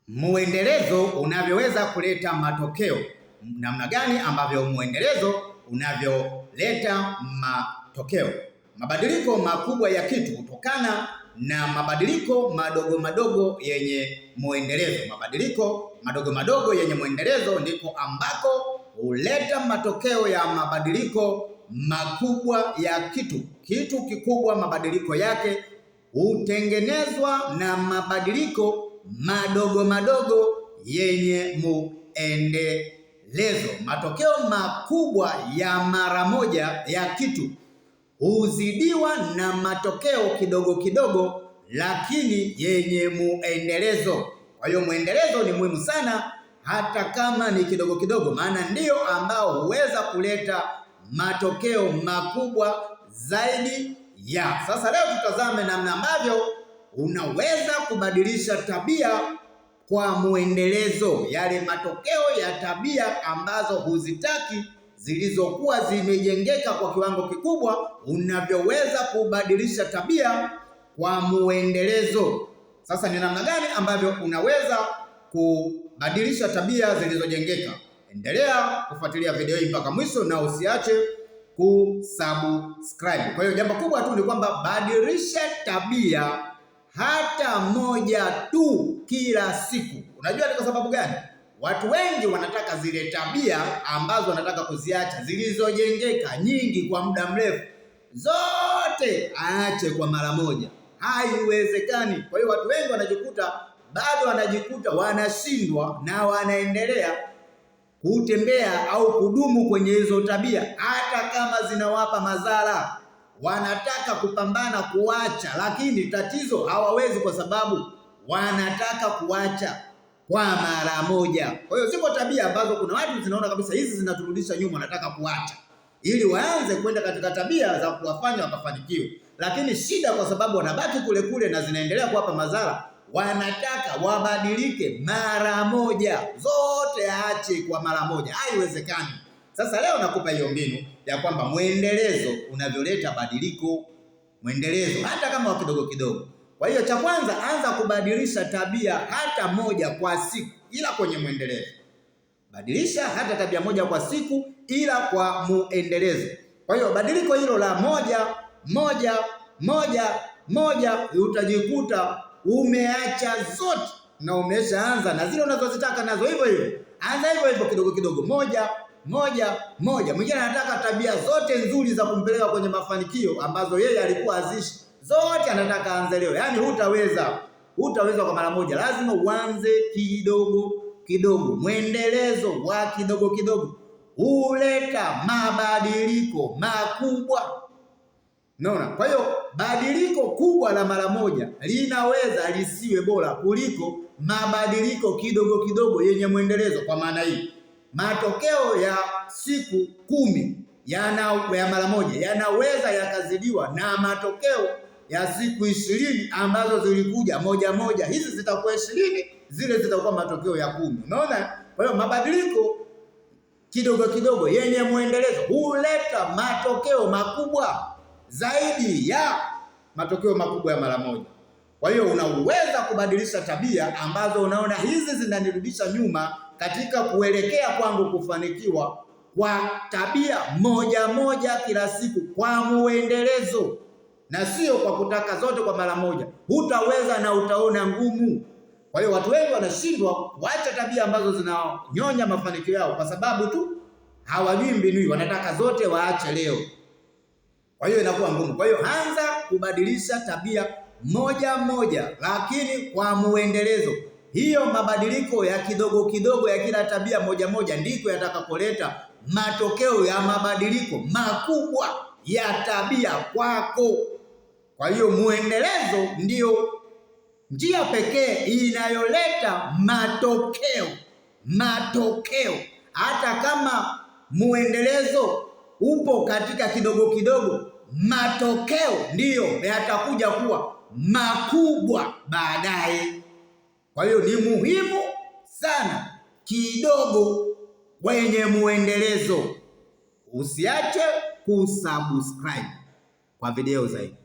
Muendelezo unavyoweza kuleta matokeo. Namna gani ambavyo muendelezo unavyoleta matokeo? Mabadiliko makubwa ya kitu hutokana na mabadiliko madogo madogo yenye muendelezo. Mabadiliko madogo madogo yenye muendelezo ndiko ambako huleta matokeo ya mabadiliko makubwa ya kitu. Kitu kikubwa mabadiliko yake hutengenezwa na mabadiliko madogo madogo yenye muendelezo. Matokeo makubwa ya mara moja ya kitu huzidiwa na matokeo kidogo kidogo lakini yenye muendelezo. Kwa hiyo muendelezo ni muhimu sana hata kama ni kidogo kidogo, maana ndio ambao huweza kuleta matokeo makubwa zaidi ya. Sasa leo tutazame namna ambavyo unaweza kubadilisha tabia kwa muendelezo, yale matokeo ya tabia ambazo huzitaki zilizokuwa zimejengeka kwa kiwango kikubwa, unavyoweza kubadilisha tabia kwa muendelezo. Sasa ni namna gani ambavyo unaweza kubadilisha tabia zilizojengeka? Endelea kufuatilia video hii mpaka mwisho na usiache kusubscribe. Kwa hiyo jambo kubwa tu ni kwamba badilisha tabia hata moja tu kila siku. Unajua ni kwa sababu gani? Watu wengi wanataka zile tabia ambazo wanataka kuziacha zilizojengeka nyingi kwa muda mrefu, zote aache kwa mara moja. Haiwezekani. Kwa hiyo watu wengi wanajikuta wanashindwa na wanaendelea kutembea au kudumu kwenye hizo tabia hata kama zinawapa madhara. Wanataka kupambana kuacha, lakini tatizo hawawezi kwa sababu wanataka kuacha kwa mara moja. Kwa hiyo ziko tabia ambazo kuna watu zinaona kabisa hizi zinaturudisha nyuma, wanataka kuacha ili waanze kwenda katika tabia za kuwafanya wakafanikiwe. Lakini shida kwa sababu wanabaki kule kule na zinaendelea kuwapa madhara, wanataka wabadilike mara moja, zote aache kwa mara moja. Haiwezekani. Sasa leo nakupa hiyo mbinu ya kwamba muendelezo unavyoleta badiliko, muendelezo hata kama wa kidogo kidogo. Kwa hiyo cha kwanza, anza kubadilisha tabia hata moja kwa siku, ila kwenye muendelezo. Badilisha hata tabia moja kwa siku, ila kwa muendelezo. Kwa hiyo badiliko hilo la moja utajikuta umeacha zote na umeshaanza na zile unazozitaka nazo hivyo hivyo. Anza hivyo hivyo kidogo kidogo, moja. Mwingine anataka tabia zote nzuri za kumpeleka kwenye mafanikio ambazo yeye alikuwa azishi, zote anataka aanze leo. Yaani hutaweza kwa mara moja, lazima uanze kidogo kidogo. Mwendelezo wa kidogo kidogo huleta mabadiliko makubwa. Unaona? Kwa hiyo badiliko kubwa la mara moja linaweza lisiwe bora kuliko mabadiliko kidogo kidogo yenye mwendelezo. Kwa maana hii, matokeo ya siku 10 ya mara moja yanaweza yakazidiwa na matokeo ya siku 20 ambazo zilikuja moja moja. Hizi zitakuwa 20, zile zitakuwa matokeo ya 10. Unaona? Kwa hiyo mabadiliko kidogo kidogo yenye muendelezo huleta matokeo makubwa zaidi ya matokeo makubwa ya mara moja. Kwa hiyo unaweza kubadilisha tabia ambazo unaona hizi zinanirudisha nyuma katika kuelekea kwangu kufanikiwa, kwa tabia moja kila siku kwa muendelezo, na sio kwa kutaka zote kwa mara moja. Hutaweza na utaona ngumu. Kwa hiyo watu wengi wanashindwa kuacha tabia ambazo zinanyonya mafanikio yao kwa sababu tu hawajui mbinu hii, wanataka zote waache leo. Kwa hiyo inakuwa ngumu. Kwa hiyo anza kubadilisha tabia moja lakini kwa muendelezo. Hiyo mabadiliko ya kidogo kidogo ya kila tabia moja ndiko yatakapoleta matokeo ya mabadiliko makubwa ya tabia kwako. Kwa hiyo muendelezo ndio njia pekee inayoleta matokeo. Hata kama muendelezo upo katika kidogo kidogo, matokeo ndiyo yatakuja kuwa makubwa baadaye. Kwa hiyo ni muhimu sana kidogo wenye muendelezo. Usiache kusubscribe kwa video zaidi.